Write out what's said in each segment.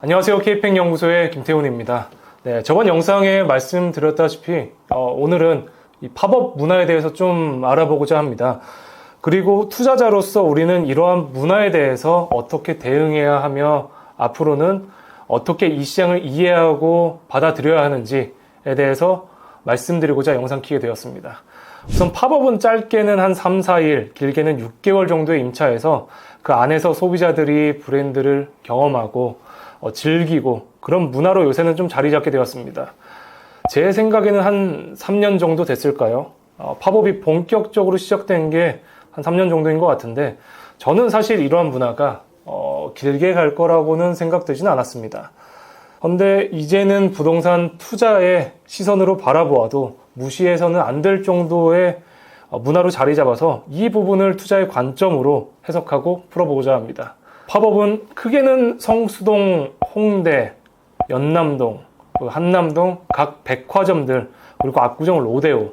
안녕하세요. K팽 연구소의 김태훈입니다. 네, 저번 영상에 말씀드렸다시피 오늘은 이 팝업 문화에 대해서 좀 알아보고자 합니다. 그리고 투자자로서 우리는 이러한 문화에 대해서 어떻게 대응해야 하며 앞으로는 어떻게 이 시장을 이해하고 받아들여야 하는지에 대해서 말씀드리고자 영상 키게 되었습니다. 우선 팝업은 짧게는 한 3, 4일, 길게는 6개월 정도의 임차에서 그 안에서 소비자들이 브랜드를 경험하고 즐기고 그런 문화로 요새는 좀 자리 잡게 되었습니다. 제 생각에는 한 3년 정도 됐을까요? 팝업이 본격적으로 시작된 게 한 3년 정도인 것 같은데 저는 사실 이러한 문화가 길게 갈 거라고는 생각되지는 않았습니다. 그런데 이제는 부동산 투자의 시선으로 바라보아도 무시해서는 안 될 정도의 문화로 자리 잡아서 이 부분을 투자의 관점으로 해석하고 풀어보고자 합니다. 팝업은 크게는 성수동, 홍대, 연남동, 한남동 각 백화점들 그리고 압구정 로데오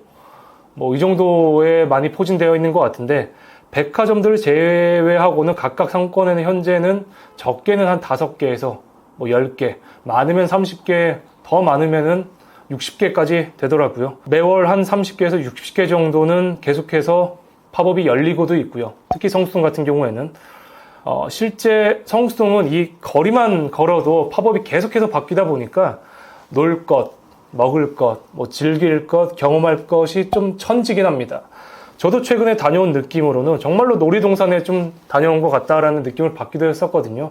이 정도에 많이 포진되어 있는 것 같은데 백화점들을 제외하고는 각각 상권에는 현재는 적게는 한 5개에서 10개, 많으면 30개, 더 많으면은 60개까지 되더라고요. 매월 한 30개에서 60개 정도는 계속해서 팝업이 열리고도 있고요. 특히 성수동 같은 경우에는 실제 성수동은 이 거리만 걸어도 팝업이 계속해서 바뀌다 보니까 놀 것, 먹을 것, 즐길 것, 경험할 것이 좀 천지긴 합니다. 저도 최근에 다녀온 느낌으로는 정말로 놀이동산에 좀 다녀온 것 같다라는 느낌을 받기도 했었거든요.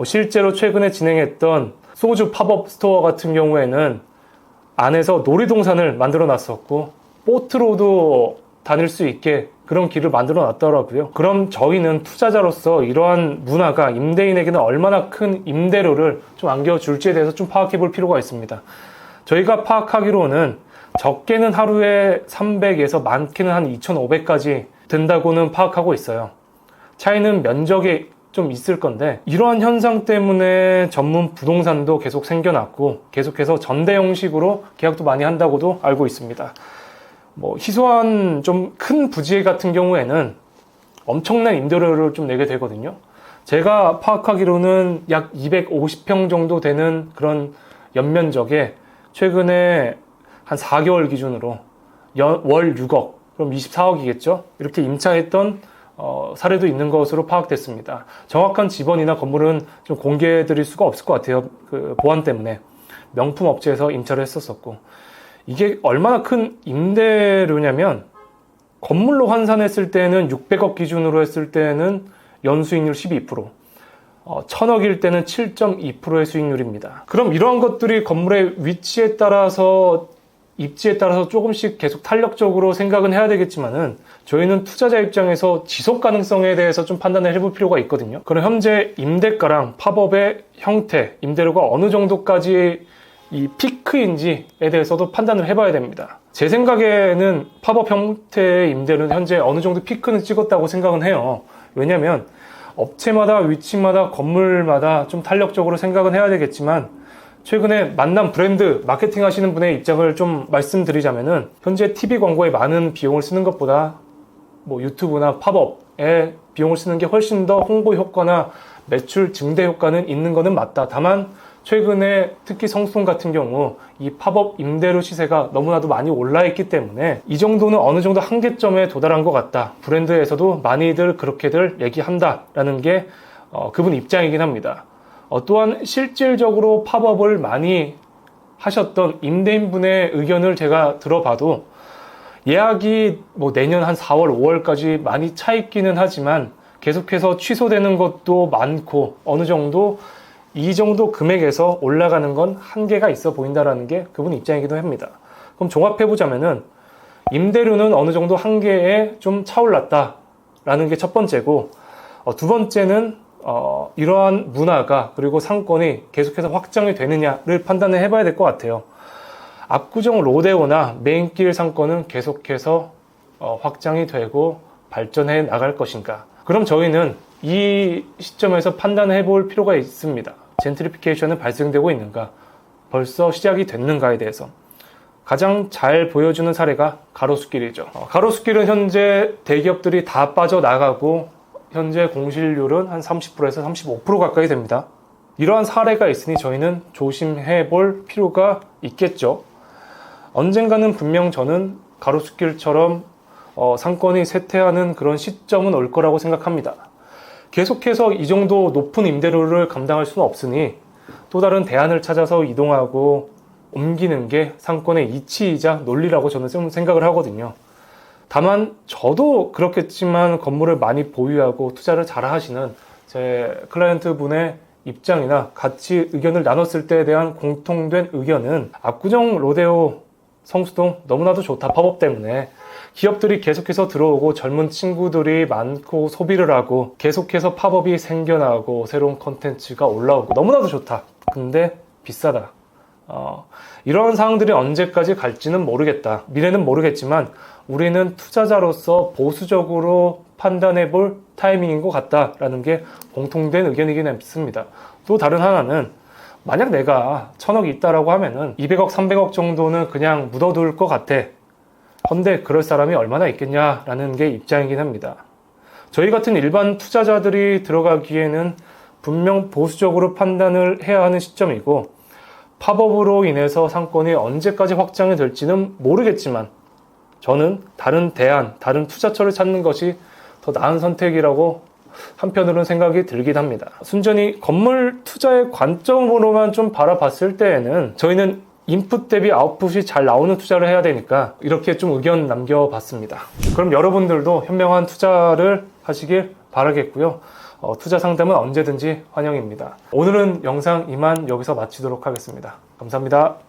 실제로 최근에 진행했던 소주 팝업 스토어 같은 경우에는 안에서 놀이동산을 만들어 놨었고 보트로도 다닐 수 있게 그런 길을 만들어 놨더라고요. 그럼 저희는 투자자로서 이러한 문화가 임대인에게는 얼마나 큰 임대료를 좀 안겨줄지에 대해서 좀 파악해 볼 필요가 있습니다. 저희가 파악하기로는 적게는 하루에 300에서 많게는 한 2,500까지 된다고는 파악하고 있어요. 차이는 면적에 좀 있을 건데 이러한 현상 때문에 전문 부동산도 계속 생겨났고 계속해서 전대 형식으로 계약도 많이 한다고도 알고 있습니다. 희소한 좀 큰 부지 같은 경우에는 엄청난 임대료를 좀 내게 되거든요. 제가 파악하기로는 약 250평 정도 되는 그런 연면적에 최근에 한 4개월 기준으로 월 6억, 그럼 24억이겠죠? 이렇게 임차했던 사례도 있는 것으로 파악됐습니다. 정확한 지번이나 건물은 좀 공개해 드릴 수가 없을 것 같아요. 그 보안 때문에. 명품 업체에서 임차를 했었었고. 이게 얼마나 큰 임대료냐면 건물로 환산했을 때는 600억 기준으로 했을 때는 연수익률 12%, 1000억일 때는 7.2%의 수익률입니다. 그럼 이러한 것들이 건물의 위치에 따라서 입지에 따라서 조금씩 계속 탄력적으로 생각은 해야 되겠지만은 저희는 투자자 입장에서 지속 가능성에 대해서 좀 판단을 해볼 필요가 있거든요. 그럼 현재 임대가랑 팝업의 형태, 임대료가 어느 정도까지 이 피크인지에 대해서도 판단을 해봐야 됩니다. 제 생각에는 팝업 형태의 임대료는 현재 어느 정도 피크는 찍었다고 생각은 해요. 왜냐면 업체마다 위치마다 건물마다 좀 탄력적으로 생각은 해야 되겠지만 최근에 만난 브랜드 마케팅 하시는 분의 입장을 좀 말씀드리자면은 현재 TV 광고에 많은 비용을 쓰는 것보다 유튜브나 팝업에 비용을 쓰는 게 훨씬 더 홍보 효과나 매출 증대 효과는 있는 거는 맞다. 다만 최근에 특히 성수동 같은 경우 이 팝업 임대료 시세가 너무나도 많이 올라있기 때문에 이 정도는 어느 정도 한계점에 도달한 것 같다. 브랜드에서도 많이들 그렇게들 얘기한다라는 게 그분 입장이긴 합니다. 또한 실질적으로 팝업을 많이 하셨던 임대인분의 의견을 제가 들어봐도 예약이 내년 한 4월, 5월까지 많이 차 있기는 하지만 계속해서 취소되는 것도 많고 어느 정도 이 정도 금액에서 올라가는 건 한계가 있어 보인다라는 게 그분 입장이기도 합니다. 그럼 종합해보자면은 임대료는 어느 정도 한계에 좀 차올랐다라는 게 첫 번째고 두 번째는 이러한 문화가 그리고 상권이 계속해서 확장이 되느냐를 판단을 해봐야 될 것 같아요. 압구정 로데오나 메인길 상권은 계속해서 확장이 되고 발전해 나갈 것인가? 그럼 저희는 이 시점에서 판단을 해볼 필요가 있습니다. 젠트리피케이션은 발생되고 있는가? 벌써 시작이 됐는가에 대해서. 가장 잘 보여주는 사례가 가로수길이죠. 가로수길은 현재 대기업들이 다 빠져나가고 현재 공실률은 한 30%에서 35% 가까이 됩니다. 이러한 사례가 있으니 저희는 조심해 볼 필요가 있겠죠. 언젠가는 분명 저는 가로수길처럼 상권이 쇠퇴하는 그런 시점은 올 거라고 생각합니다. 계속해서 이 정도 높은 임대료를 감당할 수는 없으니 또 다른 대안을 찾아서 이동하고 옮기는 게 상권의 이치이자 논리라고 저는 생각을 하거든요. 다만 저도 그렇겠지만 건물을 많이 보유하고 투자를 잘 하시는 제 클라이언트 분의 입장이나 같이 의견을 나눴을 때에 대한 공통된 의견은 압구정 로데오 성수동 너무나도 좋다. 팝업 때문에 기업들이 계속해서 들어오고 젊은 친구들이 많고 소비를 하고 계속해서 팝업이 생겨나고 새로운 컨텐츠가 올라오고 너무나도 좋다. 근데 비싸다. 이런 상황들이 언제까지 갈지는 모르겠다. 미래는 모르겠지만 우리는 투자자로서 보수적으로 판단해 볼 타이밍인 것 같다라는 게 공통된 의견이긴 했습니다. 또 다른 하나는 만약 내가 1000억이 있다라고 하면은 200억, 300억 정도는 그냥 묻어둘 것 같아. 근데 그럴 사람이 얼마나 있겠냐라는 게 입장이긴 합니다. 저희 같은 일반 투자자들이 들어가기에는 분명 보수적으로 판단을 해야 하는 시점이고 팝업으로 인해서 상권이 언제까지 확장이 될지는 모르겠지만 저는 다른 대안, 다른 투자처를 찾는 것이 더 나은 선택이라고 한편으로는 생각이 들긴 합니다. 순전히 건물 투자의 관점으로만 좀 바라봤을 때에는 저희는 인풋 대비 아웃풋이 잘 나오는 투자를 해야 되니까 이렇게 좀 의견 남겨봤습니다. 그럼 여러분들도 현명한 투자를 하시길 바라겠고요. 투자 상담은 언제든지 환영입니다. 오늘은 영상 이만 여기서 마치도록 하겠습니다. 감사합니다.